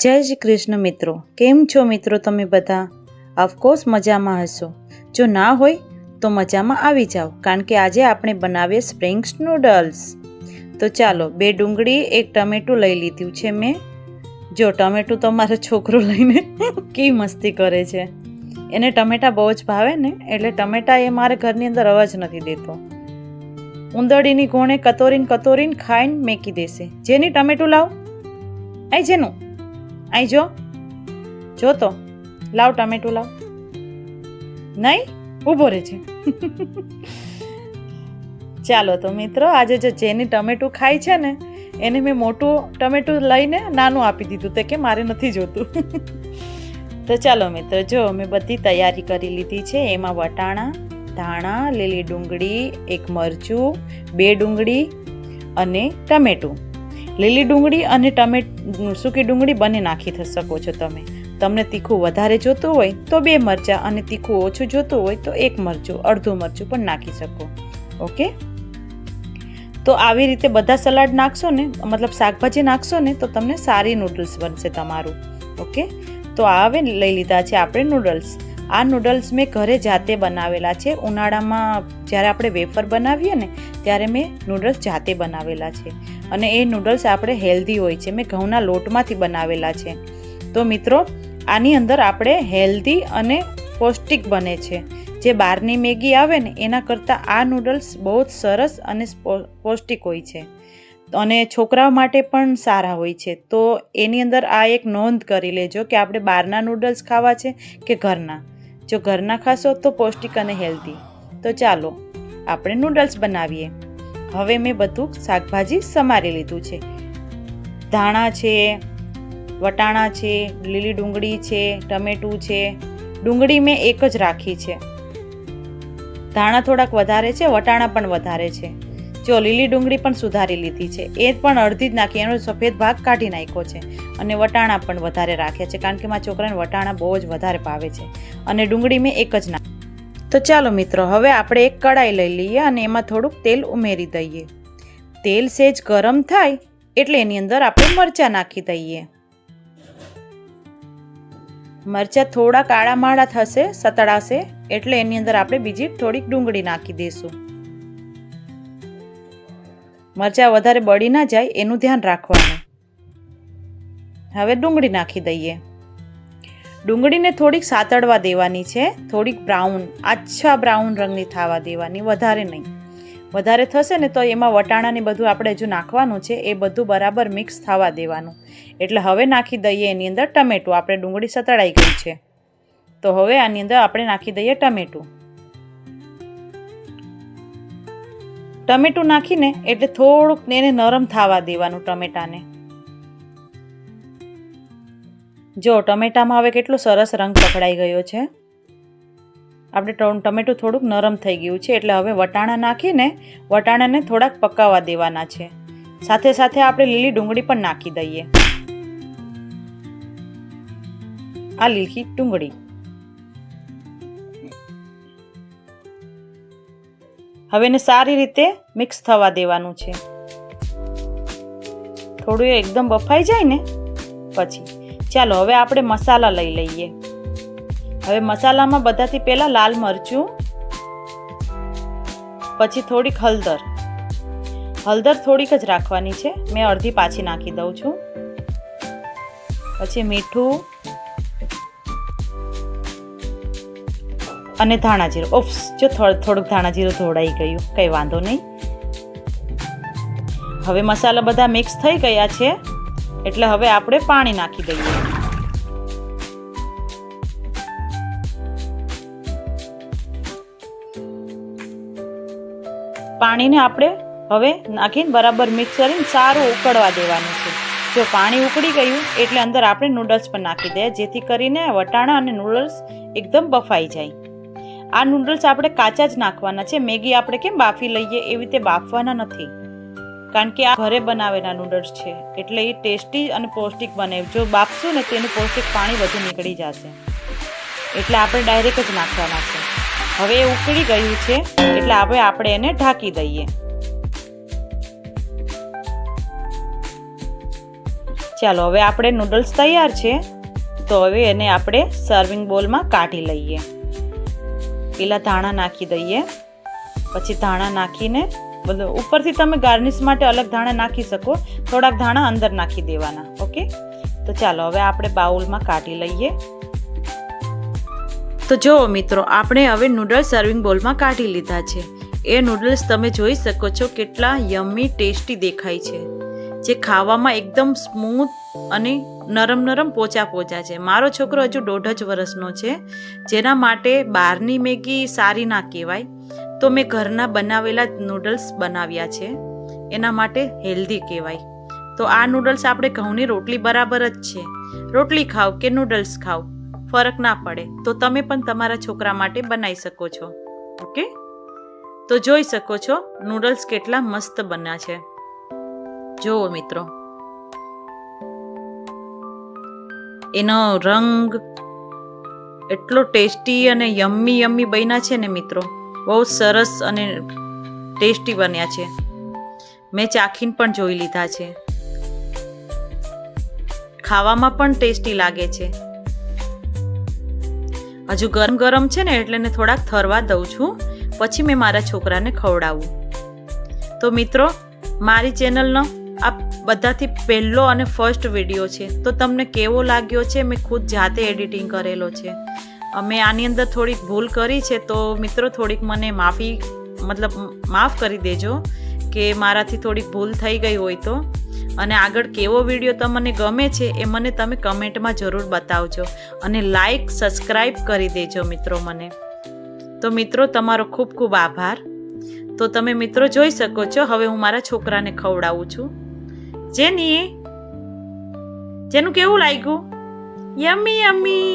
જય શ્રી કૃષ્ણ મિત્રો, કેમ છો મિત્રો તમે બધા? ઓફકોર્સ મજામાં હશો. જો ના હોય તો મજામાં આવી જાઓ, કારણ કે આજે આપણે બનાવીએ સ્પ્રિંગ્સ નૂડલ્સ. તો ચાલો, 2 ડુંગળી 1 ટમેટું લઈ લીધું છે મેં. જો ટમેટું તો મારો છોકરો લઈને કેવી મસ્તી કરે છે. એને ટમેટા બહુ જ ભાવે ને, એટલે ટમેટા એ મારે ઘરની અંદર અવાજ નથી દેતો. ઉંદરડીની ઘોણે કતોરીને ખાઈને મેકી દેશે. જેની ટમેટું લાવ, આઈ જેનું આઈ જો તો લાવ, ટમેટું લાવ. નહીં, ઊભો રહે છે. ચાલો તો મિત્રો, આજે જો જેની ટમેટું ખાય છે ને, એને મેં મોટું ટમેટું લઈને નાનું આપી દીધું, તે કે મારે નથી જોતું. તો ચાલો મિત્રો, જો મેં બધી તૈયારી કરી લીધી છે. એમાં વટાણા, ધાણા, લીલી ડુંગળી, 1 મરચું, 2 ડુંગળી અને ટમેટું. લીલી ડુંગળી અને સૂકી ડુંગળી બંને નાખી શકો છો તમે. તમને તીખું વધારે જોતું હોય તો 2 મરચાં, અને તીખું ઓછું જોતું હોય તો 1 મરચું, અડધું મરચું પણ નાખી શકો. ઓકે, તો આવી રીતે બધા સલાડ નાખશો ને, મતલબ શાકભાજી નાખશો ને, તો તમને સારી નૂડલ્સ બનશે તમારું. ઓકે, તો હવે લઈ લીધા છે આપણે નૂડલ્સ. આ નૂડલ્સ મેં ઘરે જાતે બનાવેલા છે. ઉનાળામાં જ્યારે આપણે વેફર બનાવીએ ને, ત્યારે મેં નૂડલ્સ જાતે બનાવેલા છે. અને એ નૂડલ્સ આપણે હેલ્ધી હોય છે. મેં ઘઉંના લોટમાંથી બનાવેલા છે. તો મિત્રો, આની અંદર આપણે હેલ્ધી અને પૌષ્ટિક બને છે. જે બહારની મેગી આવે ને, એના કરતાં આ નૂડલ્સ બહુ જ સરસ અને પૌષ્ટિક હોય છે, અને છોકરાઓ માટે પણ સારા હોય છે. તો એની અંદર આ એક નોંધ કરી લેજો કે આપણે બહારના નૂડલ્સ ખાવા છે કે ઘરના. જો ઘરના ખાશો તો પૌષ્ટિક અને હેલ્ધી. તો ચાલો આપણે નૂડલ્સ બનાવીએ. હવે મેં બધું શાકભાજી સમારી લીધું છે. ધાણા છે, વટાણા છે, લીલી ડુંગળી છે, ટમેટું છે. ડુંગળી મેં 1 જ રાખી છે. ધાણા થોડાક વધારે છે, વટાણા પણ વધારે છે. જો લીલી ડુંગળી પણ સુધારી લીધી છે, એ પણ અડધી જ નાખી, એનો સફેદ ભાગ કાઢી નાખ્યો છે. અને વટાણા પણ વધારે રાખ્યા છે, કારણ કે મારા છોકરાને વટાણા બહુ જ વધારે ભાવે છે. અને ડુંગળી મેં 1 જ નાખી. તો ચાલો મિત્રો, હવે આપણે એક કડાઈ લઈ લઈએ અને એમાં થોડુંક તેલ ઉમેરી દઈએ. તેલ સહેજ ગરમ થાય એટલે એની અંદર આપણે મરચાં નાખી દઈએ. મરચાં થોડા કાળા માળા થશે, સતળાશે, એટલે એની અંદર આપણે બીજી થોડીક ડુંગળી નાખી દઈશું. મરચાં વધારે બળી ના જાય એનું ધ્યાન રાખવાનું. હવે ડુંગળી નાખી દઈએ. ડુંગળીને થોડીક સાતળવા દેવાની છે, થોડીક બ્રાઉન, આછા બ્રાઉન રંગની થવા દેવાની, વધારે નહીં. વધારે થશે ને તો એમાં વટાણાને બધું આપણે હજુ નાખવાનું છે, એ બધું બરાબર મિક્સ થવા દેવાનું. એટલે હવે નાખી દઈએ એની અંદર ટમેટું. આપણે ડુંગળી સતળાઈ ગઈ છે, તો હવે આની અંદર આપણે નાખી દઈએ ટમેટું. ટમેટું નાખીને એટલે થોડુંક એને નરમ થવા દેવાનું ટમેટાને. જો ટમેટામાં હવે કેટલો સરસ રંગ પકડાઈ ગયો છે. આપણે ટમેટું થોડુંક નરમ થઈ ગયું છે, એટલે હવે વટાણા નાખીને વટાણાને થોડાક પકાવવા દેવાના છે. સાથે સાથે આપણે લીલી ડુંગળી પણ નાખી દઈએ. આ લીલી ડુંગળી હવે એને સારી રીતે મિક્સ થવા દેવાનું છે. થોડું એકદમ બફાઈ જાય ને પછી ચાલો હવે આપણે મસાલા લઈ લઈએ. હવે મસાલામાં બધાથી પહેલાં લાલ મરચું, પછી થોડીક હળદર. હળદર થોડીક જ રાખવાની છે, મેં અડધી પાછી નાખી દઉં છું. પછી મીઠું અને ધાણા જીરું. ઓપ્સ, જો થોડુંક ધાણા જીરું ધોડાઈ ગયું, કંઈ વાંધો નહીં. હવે મસાલા બધા મિક્સ થઈ ગયા છે, એટલે હવે આપણે પાણી નાખી દઈએ. પાણીને આપણે હવે નાખીને બરાબર મિક્સ કરીને સારું ઉકળવા દેવાનું છે. જો પાણી ઉકળી ગયું એટલે અંદર આપણે નૂડલ્સ પણ નાખી દઈએ, જેથી કરીને વટાણા અને નૂડલ્સ એકદમ બફાઈ જાય. આ નૂડલ્સ આપણે કાચા જ નાખવાના છે. મેગી આપણે કેમ બાફી લઈએ એવી રીતે બાફવાના નથી, કારણ કે આ ઘરે બનાવેલા નૂડલ્સ છે, એટલે એ ટેસ્ટી અને પૌષ્ટિક બને. જો બાફશું ને તેનું પૌષ્ટિક પાણી બધું નીકળી જશે, એટલે આપણે ડાયરેક્ટ જ નાખવાના છે. હવે એ ઉકળી ગયું છે, એટલે આપણે એને ઢાંકી દઈએ. ચાલો હવે આપણે નૂડલ્સ તૈયાર છે, તો હવે એને આપણે સર્વિંગ બોલમાં કાઢી લઈએ. પેલા ધાણા નાખી દઈએ, પછી ધાણા નાખીને બધું ઉપરથી તમે ગાર્નિશ માટે અલગ ધાણા નાખી શકો, થોડાક ધાણા અંદર નાખી દેવાના. ઓકે, તો ચાલો હવે આપણે બાઉલમાં કાઢી લઈએ. તો જુઓ મિત્રો, આપણે હવે નૂડલ્સ સર્વિંગ બોલમાં કાઢી લીધા છે. એ નૂડલ્સ તમે જોઈ શકો છો કેટલા યમ્મી ટેસ્ટી દેખાય છે, જે ખાવામાં એકદમ સ્મૂથ અને નરમ નરમ પોચા પોચા છે. મારો છોકરો હજુ 1.5 વર્ષનો છે, જેના માટે બહારની મેગી સારી ના કહેવાય, તો મેં ઘરના બનાવેલા નૂડલ્સ બનાવ્યા છે, એના માટે હેલ્ધી કહેવાય. તો આ નૂડલ્સ આપણે ઘઉંની રોટલી બરાબર જ છે. રોટલી ખાઓ કે નૂડલ્સ ખાઓ ફરક ના પડે, તો તમે પણ તમારા છોકરા માટે બનાવી શકો છો. ઓકે, તો જોઈ શકો છો નૂડલ્સ કેટલા મસ્ત બન્યા છે. જુઓ મિત્રો, એનો રંગ એટલો ટેસ્ટી અને યમ્મી યમ્મી બન્યા છે ને મિત્રો, બહુ સરસ અને ટેસ્ટી બન્યા છે. મેં ચાખીને પણ જોઈ લીધા છે, ખાવામાં પણ ટેસ્ટી લાગે છે. હજુ ગરમ ગરમ છે ને એટલે એને થોડાક થરવા દઉં છું, પછી મેં મારા છોકરાને ખવડાવું. તો મિત્રો, મારી ચેનલનો આ બધાથી પહેલો અને ફર્સ્ટ વિડીયો છે, તો તમને કેવો લાગ્યો છે? મેં ખુદ જાતે એડિટિંગ કરેલો છે. અમે આની અંદર થોડીક ભૂલ કરી છે, તો મિત્રો થોડીક મને માફ કરી દેજો કે મારાથી થોડીક ભૂલ થઈ ગઈ હોય તો. અને આગળ કેવો વિડીયો તમને ગમે છે એ મને તમે કમેન્ટમાં જરૂર બતાવજો, અને લાઈક સબસ્ક્રાઈબ કરી દેજો મિત્રો મને. તો મિત્રો, તમારો ખૂબ ખૂબ આભાર. તો તમે મિત્રો જોઈ શકો છો, હવે હું મારા છોકરાને ખવડાવું છું. જેનું કેવું લાગ્યું? Yummy yummy.